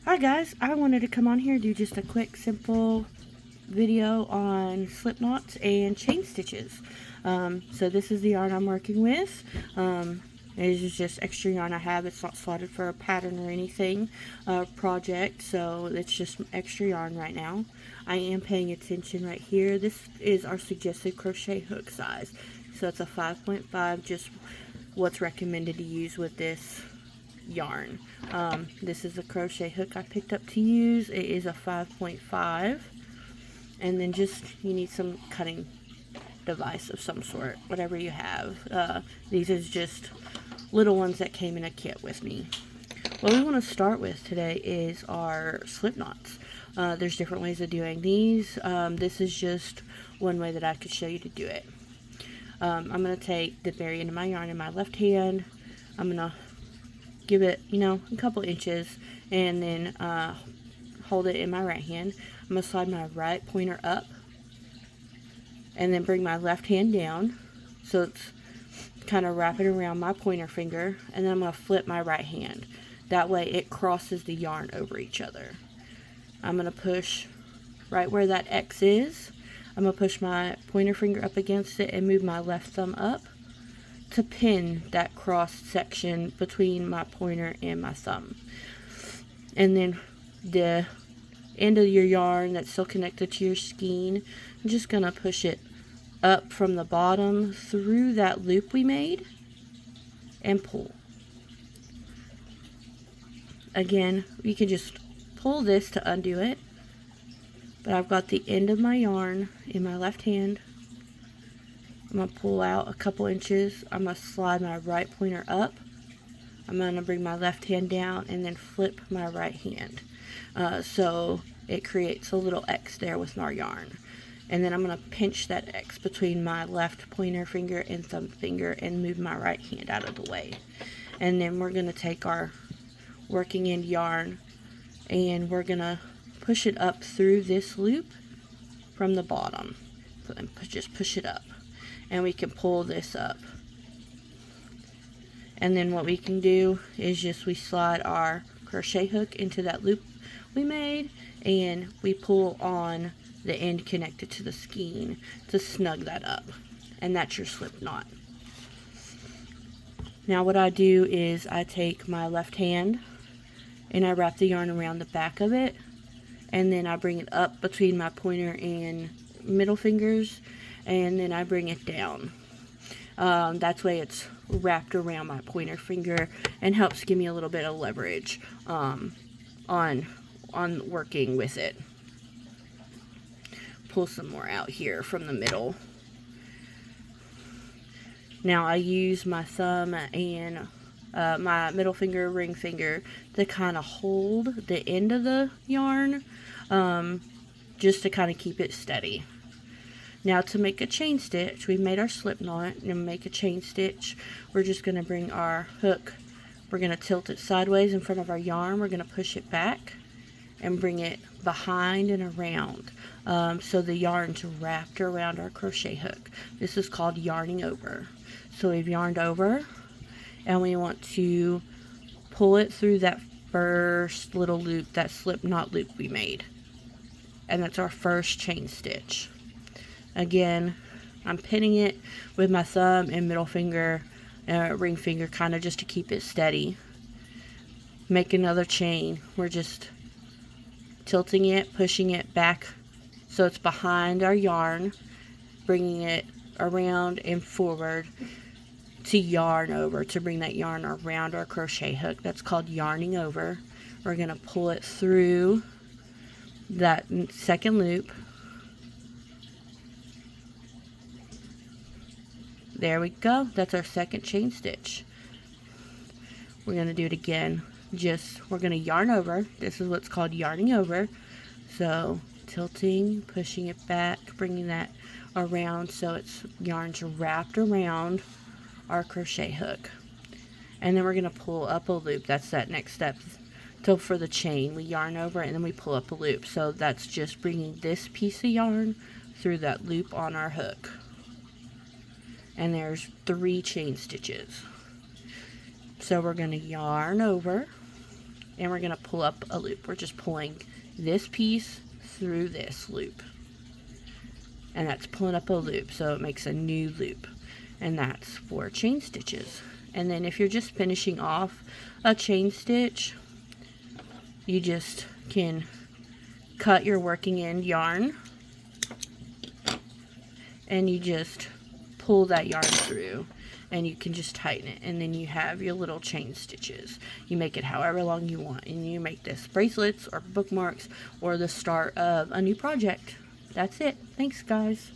Hi guys, I wanted to come on here and do just a quick simple video on slip knots and chain stitches. So this is the yarn I'm working with. This is just extra yarn I have. It's not slotted for a pattern or anything project, so it's just extra yarn right now. I am paying attention right here. This is our suggested crochet hook size, so it's a 5.5, just what's recommended to use with this yarn. This is a crochet hook I picked up to use. It is a 5.5, and then just you need some cutting device of some sort, whatever you have. These is just little ones that came in a kit with me. What we want to start with today is our slip knots. There's different ways of doing these. This is just one way that I could show you to do it. I'm going to take the very end of my yarn in my left hand. I'm going to give it, a couple inches, and then hold it in my right hand. I'm going to slide my right pointer up, and then bring my left hand down, so it's kind of wrapping around my pointer finger, and then I'm going to flip my right hand. That way it crosses the yarn over each other. I'm going to push right where that X is. I'm going to push my pointer finger up against it and move my left thumb up to pin that cross section between my pointer and my thumb. And then the end of your yarn that's still connected to your skein, I'm just going to push it up from the bottom through that loop we made and pull. Again, you can just pull this to undo it, but I've got the end of my yarn in my left hand. I'm going to pull out a couple inches. I'm going to slide my right pointer up. I'm going to bring my left hand down and then flip my right hand. So it creates a little X there with our yarn. And then I'm going to pinch that X between my left pointer finger and thumb finger and move my right hand out of the way. And then we're going to take our working end yarn and we're going to push it up through this loop from the bottom. And just push it up. And we can pull this up. And then what we can do is just we slide our crochet hook into that loop we made, and we pull on the end connected to the skein to snug that up. And that's your slip knot. Now what I do is I take my left hand and I wrap the yarn around the back of it, and then I bring it up between my pointer and middle fingers, and then I bring it down. That's way it's wrapped around my pointer finger and helps give me a little bit of leverage on working with it. Pull some more out here from the middle. Now I use my thumb and my middle finger, ring finger to kind of hold the end of the yarn, just to kind of keep it steady. Now to make a chain stitch, we've made our slip knot, and to make a chain stitch, we're just going to bring our hook, we're going to tilt it sideways in front of our yarn, we're going to push it back and bring it behind and around, so the yarn's wrapped around our crochet hook. This is called yarning over. So we've yarned over, and we want to pull it through that first little loop, that slip knot loop we made, and that's our first chain stitch. Again, I'm pinning it with my thumb and middle finger, ring finger, kind of just to keep it steady. Make another chain. We're just tilting it, pushing it back so it's behind our yarn, bringing it around and forward to yarn over, to bring that yarn around our crochet hook. That's called yarning over. We're going to pull it through that second loop. There we go. That's our second chain stitch. We're going to do it again. We're going to yarn over. This is what's called yarning over. So tilting, pushing it back, bringing that around so it's yarn's wrapped around our crochet hook. And then we're going to pull up a loop. That's that next step. So for the chain, we yarn over and then we pull up a loop. So that's just bringing this piece of yarn through that loop on our hook. And there's 3 chain stitches. So we're going to yarn over, and we're going to pull up a loop. We're just pulling this piece through this loop, and that's pulling up a loop, so it makes a new loop, and that's for chain stitches. And then if you're just finishing off a chain stitch, you just can cut your working end yarn, and you just pull that yarn through, and you can just tighten it, and then you have your little chain stitches. You make it however long you want, and you make this bracelets or bookmarks or the start of a new project. That's it. Thanks, guys.